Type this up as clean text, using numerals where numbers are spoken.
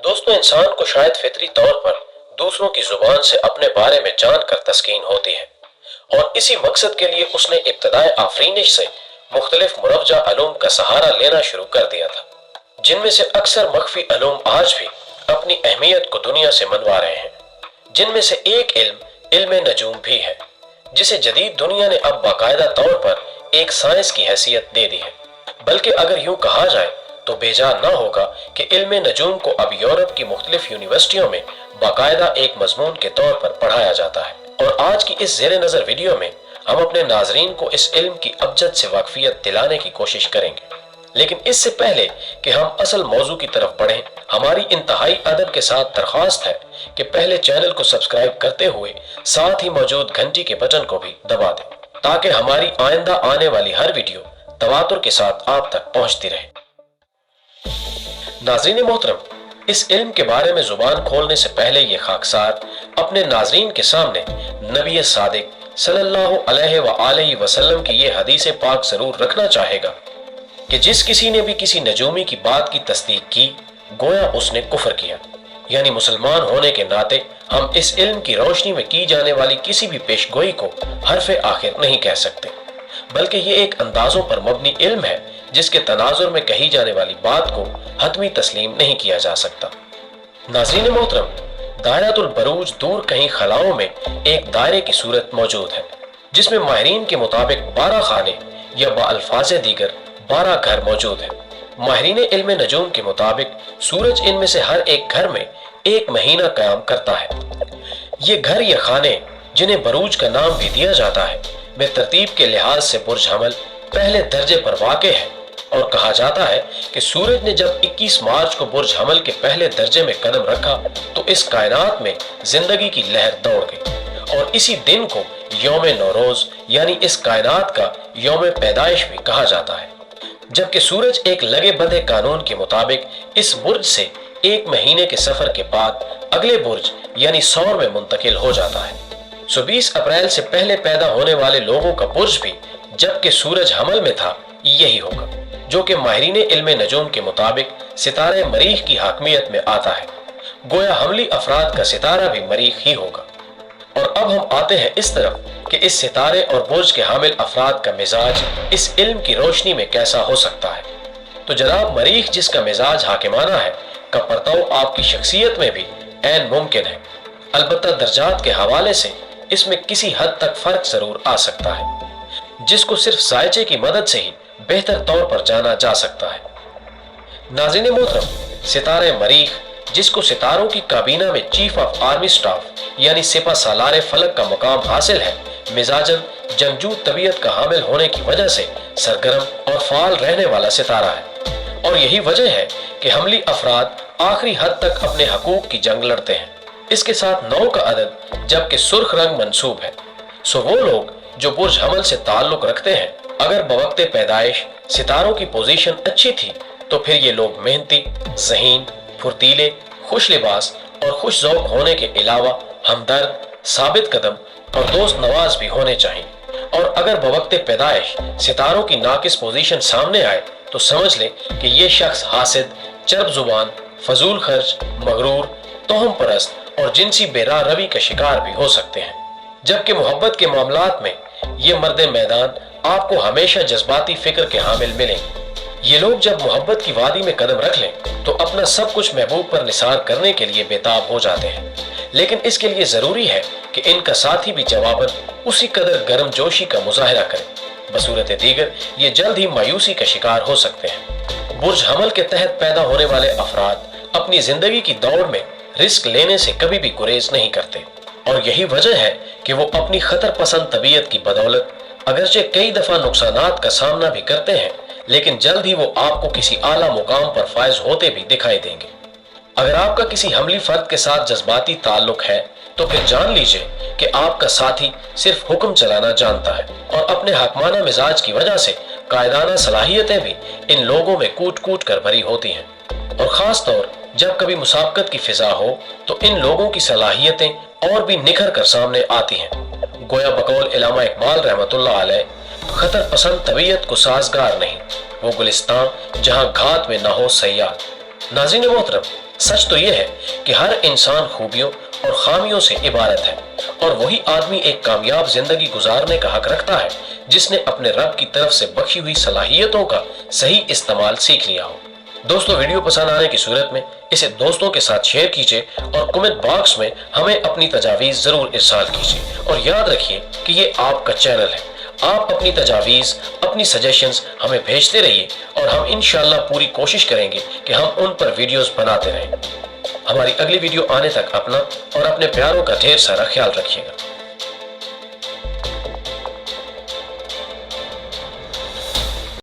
दोस्तों, इंसान को शायद फितरी तौर पर दूसरों की जुबान से अपने बारे में जानकर तस्कीन होती है और इसी मकसद के लिए उसने इब्तदाए आफरीनिश से मुख्तलिफ मुरव्वजा अलूम का सहारा लेना शुरू कर दिया था, जिनमें से अक्सर मख्फी अलूम आज भी अपनी अहमियत को दुनिया से मनवा रहे हैं। जिनमें से एक इल्म नजूम भी है, जिसे जदीद दुनिया ने अब बाकायदा तौर पर एक साइंस की हैसियत दे दी है। बल्कि अगर यूं कहा जाए तो बेजान ना होगा कि इल्म नजूम को अब यूरोप की मुख्तलिफ यूनिवर्सिटियों में बाकायदा एक मजमून के तौर पर पढ़ाया जाता है। और आज की इस ज़ेरे नज़र वीडियो में हम अपने नाजरीन को इस इल्म की अबजद से वाकफियत दिलाने की कोशिश करेंगे। लेकिन इससे पहले कि हम असल मौजू की तरफ बढ़ें, हमारी इंतहाई अदब के साथ दरख्वास्त है कि पहले चैनल को सब्सक्राइब करते हुए साथ ही मौजूद घंटी के बटन को भी दबा दें, ताकि हमारी आइंदा आने वाली हर वीडियो तवातुर के साथ आप तक पहुंचती रहे। नाज़रीन मोहतरम, इस इल्म के बारे में जुबान खोलने से पहले ये खाकसार अपने नाज़रीन के सामने नबी सादिक सल्लल्लाहु अलैहि वसल्लम की ये हदीस पाक जरूर रखना चाहेगा कि जिस किसी ने भी किसी नजूमी की बात की तस्दीक की, गोया उसने कुफर किया। यानी मुसलमान होने के नाते हम इस इल्म की रोशनी में की जाने वाली किसी भी पेशगोई को हरफ आखिर नहीं कह सकते, बल्कि ये एक अंदाजों पर मबनी इल्म है जिसके तनाजुर में कही जाने वाली बात को हतमी तस्लीम नहीं किया जा सकता। नाज़रीन मोहतरम, दायरतुल बरूज दूर कहीं खलाओं में एक दायरे की सूरत मौजूद है, जिसमें माहिरीन के मुताबिक 12 खाने या बाअल्फाज़े दीगर 12 घर मौजूद हैं। माहिरीन इल्म नजूम के मुताबिक सूरज इनमें से हर एक घर में एक महीना क़याम करता है। ये घर या खाने, जिन्हें बरूज का नाम भी दिया जाता है, वे तरतीब के लिहाज से बुर्ज हमल पहले दर्जे पर वाक़े है। और कहा जाता है कि सूरज ने जब 21 मार्च को बुर्ज हमल के पहले दर्जे में कदम रखा तो इस कायनात में जिंदगी की लहर दौड़ गई, और इसी दिन को यौम नौरोज यानी इस कायनात का यौम पैदाइश भी कहा जाता है। जबकि सूरज एक लगे बंधे कानून के मुताबिक इस बुर्ज से एक महीने के सफर के बाद अगले बुर्ज यानी सौर में मुंतकिल हो जाता है। 20 अप्रैल से पहले पैदा होने वाले लोगों का बुर्ज भी जबकि सूरज हमल में था यही होगा, जो कि माहिरीन इल्म नजूम के मुताबिक सितारे मरीख की हाकमियत में आता है। गोया हमली अफराद का सितारा भी मरीख ही होगा। और अब हम आते हैं इस तरफ कि इस सितारे और बुर्ज के हामिल अफराद का मिजाज इस इल्म की रोशनी में कैसा हो सकता है। तो जनाब मरीख, जिसका मिजाज हाकिमाना है, का परताव आपकी शख्सियत में भी ऐन मुमकिन है। अलबत्ता दर्जात के हवाले से इसमें किसी हद तक फर्क जरूर आ सकता है, जिसको सिर्फ जायचे की मदद से ही बेहतर तौर पर जाना जा सकता है। नाज़रीन मोहतरम, सितारे मरीख, जिसको सितारों की काबीना में चीफ ऑफ आर्मी स्टाफ यानी सिपा सालार फलक का मुकाम हासिल है, मिजाजन जंगजू तबीयत का हामिल होने की वजह से सरगर्म और फाल रहने वाला सितारा है। और यही वजह है कि हमली अफराद आखिरी हद तक अपने हकूक की जंग लड़ते हैं। इसके साथ 9 का अदद जबकि सुर्ख रंग मंसूब है। सो वो लोग जो बुर्ज हमल से ताल्लुक रखते हैं, अगर बवक्ते पैदाइश सितारों की पोजीशन अच्छी थी तो फिर ये लोग मेहनती, ज़हीन, फुर्तीले, खुश लिबास और खुश ज़ौक़ होने के अलावा हमदर्द, साबित कदम और दोस्त नवाज भी होने चाहिए। और अगर बवक्ते पैदाइश सितारों की नाकिस पोजीशन सामने आए तो समझ लें कि ये शख्स हासिद, चरब जुबान, फजूल खर्च, मगरूर, तोहम परस्त और जिनसी बेरा रवि का शिकार भी हो सकते हैं। जबकि मोहब्बत के मामलात में ये मर्द मैदान आपको हमेशा जज्बाती फिक्र के हामिल मिलेंगे। ये लोग जब मोहब्बत की वादी में कदम रख लें तो अपना सब कुछ महबूब पर निसार करने के लिए बेताब हो जाते हैं, लेकिन इसके लिए जरूरी है कि इनका साथी भी जवाबन उसी कदर गर्म जोशी का मुजाहरा करे। बसूरत दीगर ये जल्द ही मायूसी का शिकार हो सकते हैं। बुर्ज हमल के तहत पैदा होने वाले अफराद अपनी जिंदगी की दौड़ में रिस्क लेने से कभी भी गुरेज नहीं करते, और यही वजह है कि वो अपनी खतर पसंद तबीयत की बदौलत अगरचे कई दफा नुकसानात का सामना भी करते हैं, लेकिन जल्द ही वो आपको किसी आला मुकाम पर फायज होते भी दिखाई देंगे। अगर आपका किसी हमली फर्द के साथ जज्बाती ताल्लुक है तो फिर जान लीजिए कि आपका साथी सिर्फ हुक्म चलाना जानता है, और अपने हकमाना मिजाज की वजह से कायदाना सलाहियतें भी इन लोगों में कूट कूट कर भरी होती हैं। और खास तौर जब कभी मुसाबकत की फिजा हो तो इन लोगों की सलाहियतें और भी निखर कर सामने आती हैं। गोया बकौल इलामा इकबाल रहमतुल्लाह अलैह, खतर पसंद तबीयत को साजगार नहीं, वो गुलिस्तान जहाँ घात में न हो सयाद। ناظرین محترم، سچ تو یہ ہے کہ ہر انسان خوبیوں اور خامیوں سے عبارت ہے، اور وہی آدمی ایک کامیاب زندگی گزارنے کا حق رکھتا ہے جس نے اپنے رب کی طرف سے بخشی ہوئی صلاحیتوں کا صحیح استعمال سیکھ لیا ہو۔ دوستو، ویڈیو پسند آنے کی صورت میں اسے دوستوں کے ساتھ شیئر کیجئے اور کمنٹ باکس میں ہمیں اپنی تجاویز ضرور ارسال کیجئے، اور یاد رکھیے کہ یہ آپ کا چینل ہے۔ آپ اپنی تجاویز، اپنی سجیشنز ہمیں بھیجتے رہیے، اور ہم انشاءاللہ پوری کوشش کریں گے کہ ہم ان پر ویڈیوز بناتے رہیں۔ ہماری اگلی ویڈیو آنے تک اپنا اور اپنے پیاروں کا ڈھیر سارا خیال رکھیے گا۔